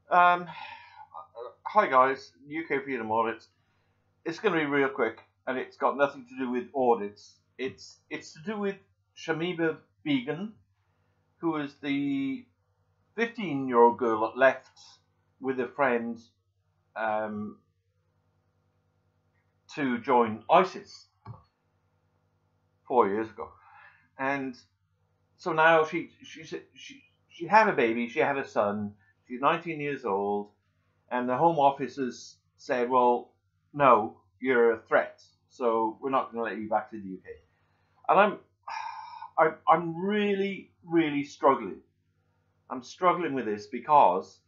Um, Hi guys, UK Freedom Audits. It's going to be real quick, and it's got nothing to do with audits. It's to do with Shamima Begum, who is the 15-year-old girl that left with a friend um, to join ISIS 4 years ago, and so now she had a baby, she had a son, she's 19 years old, and the Home Office has said, well, no, you're a threat, so we're not going to let you back to the UK. And I'm really, really struggling. I'm struggling with this because,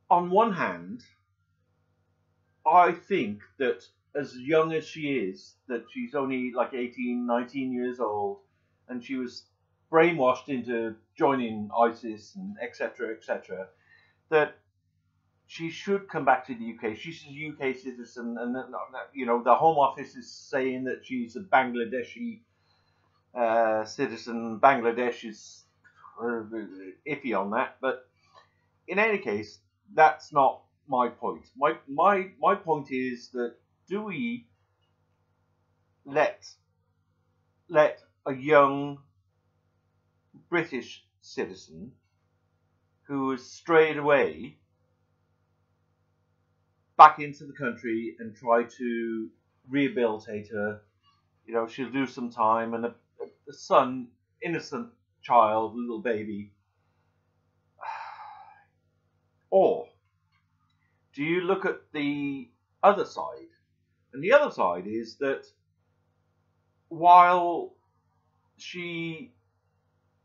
on one hand, I think that as young as she is, that she's only like 18, 19 years old, and she was brainwashed into joining ISIS and etc., etc., that she should come back to the UK. She's a UK citizen, and the Home Office is saying that she's a Bangladeshi citizen. Bangladesh is iffy on that, but in any case, that's not my point. My point is that do we let a young British citizen who has strayed away back into the country and try to rehabilitate her? She'll do some time, and a son, innocent child, little baby. Or do you look at the other side? And the other side is that while she,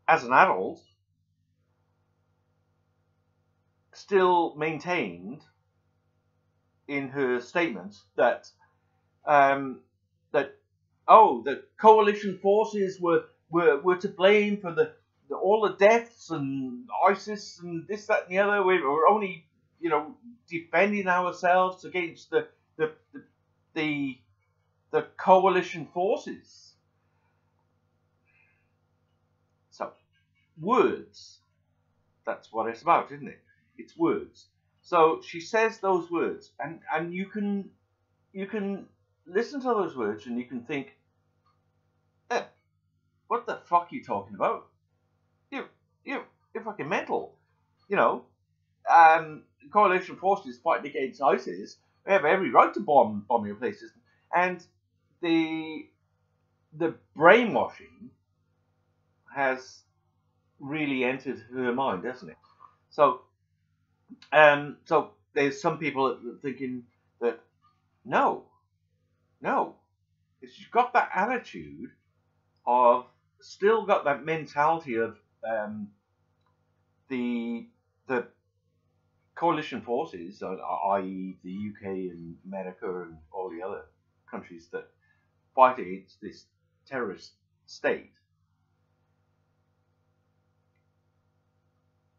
as an adult, still maintained in her statements that that the coalition forces were to blame for all the deaths and ISIS and this, that, and the other. We were only, defending ourselves against the the, the coalition forces. So, words. That's what it's about, isn't it? It's words. So she says those words, and you can listen to those words, and you can think, eh, what the fuck are you talking about? You you're fucking mental. You know, coalition forces fighting against ISIS. They have every right to bomb your places, and the brainwashing has really entered her mind, hasn't it? So, so there's some people thinking that no, no, she's got that attitude of, still got that mentality of the coalition forces, i.e., the UK and America and all the other countries that fight against this terrorist state.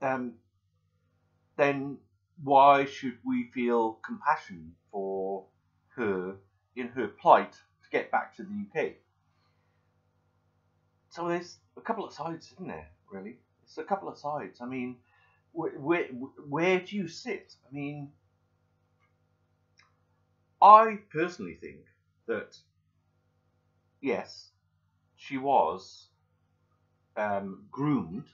Then why should we feel compassion for her in her plight to get back to the UK? So there's a couple of sides, isn't there? Really, it's a couple of sides. I mean, where do you sit? I mean, I personally think that yes, she was groomed.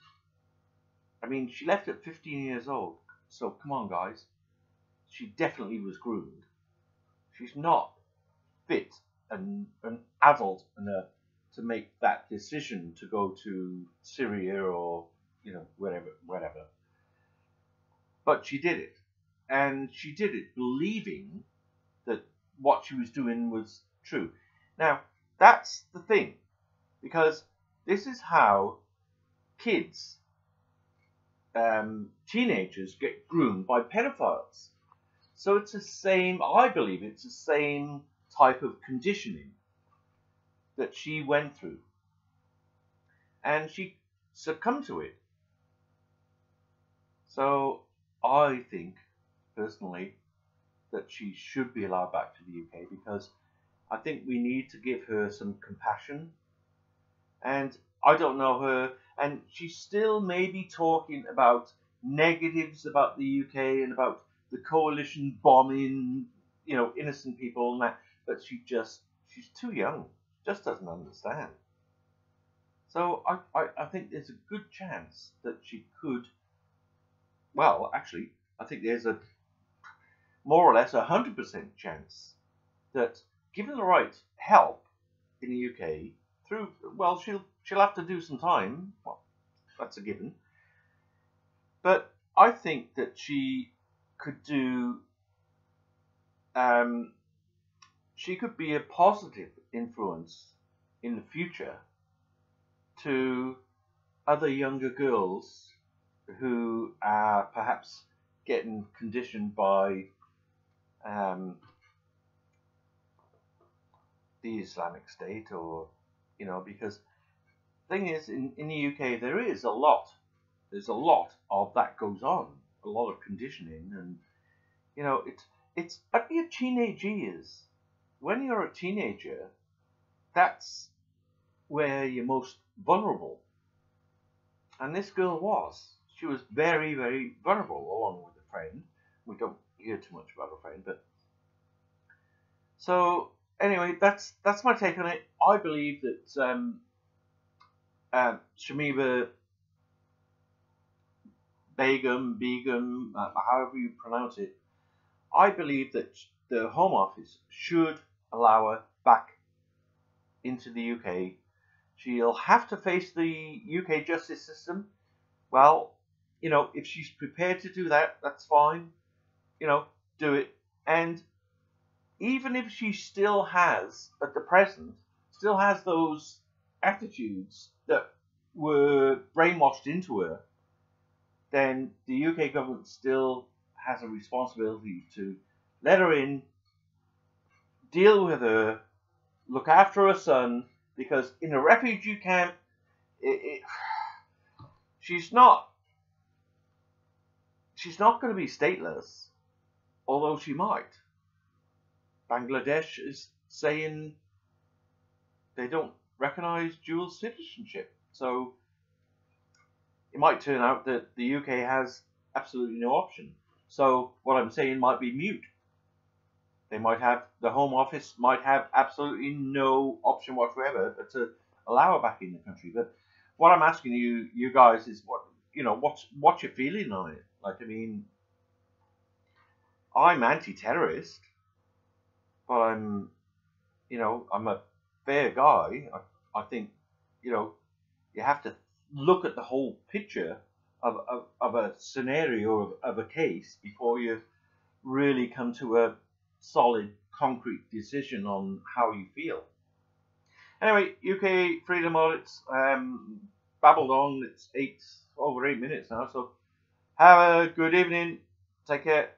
I mean, she left at 15 years old. So come on, guys. She definitely was groomed. She's not fit and an adult enough to make that decision to go to Syria or whatever. But she did it, and she did it believing that what she was doing was true. Now that's the thing, because this is how kids, teenagers, get groomed by pedophiles. So it's the same, I believe it's the same type of conditioning that she went through. And she succumbed to it. So I think, personally, that she should be allowed back to the UK, because I think we need to give her some compassion. And I don't know her. and she's still maybe talking about negatives about the UK and about the coalition bombing, innocent people and that, but she's too young, just doesn't understand. So I think there's a good chance that she could, well, actually, I think there's a more or less 100% chance that, given the right help in the UK, through, well, she'll have to do some time. Well, that's a given. But I think that she could do. She could be a positive influence in the future to other younger girls who are perhaps getting conditioned by the Islamic State, or because the thing is, in the UK there's a lot of that goes on, a lot of conditioning, and it's at your teenage years. When you're a teenager, that's where you're most vulnerable, and this girl she was very, very vulnerable, along with a friend. We don't hear too much about her friend, but so anyway, that's my take on it. I believe that Shamima, Begum, however you pronounce it, I believe that the Home Office should allow her back into the UK. She'll have to face the UK justice system. Well, if she's prepared to do that, that's fine. Do it. And even if she still has, at the present, those attitudes that were brainwashed into her, then the UK government still has a responsibility to let her in, deal with her, look after her son, because in a refugee camp, she's not going to be stateless, although she might. Bangladesh is saying they don't recognize dual citizenship, so it might turn out that the UK has absolutely no option. So what I'm saying might be mute. The Home Office might have absolutely no option whatsoever but to allow her back in the country. But what I'm asking you guys is what's your feeling on it? Like, I mean, I'm anti-terrorist, but I'm a fair guy. I think, you have to look at the whole picture of a scenario of a case before you really come to a solid, concrete decision on how you feel. Anyway, UK Freedom Audits, babbled on. It's over 8 minutes now, so have a good evening. Take care.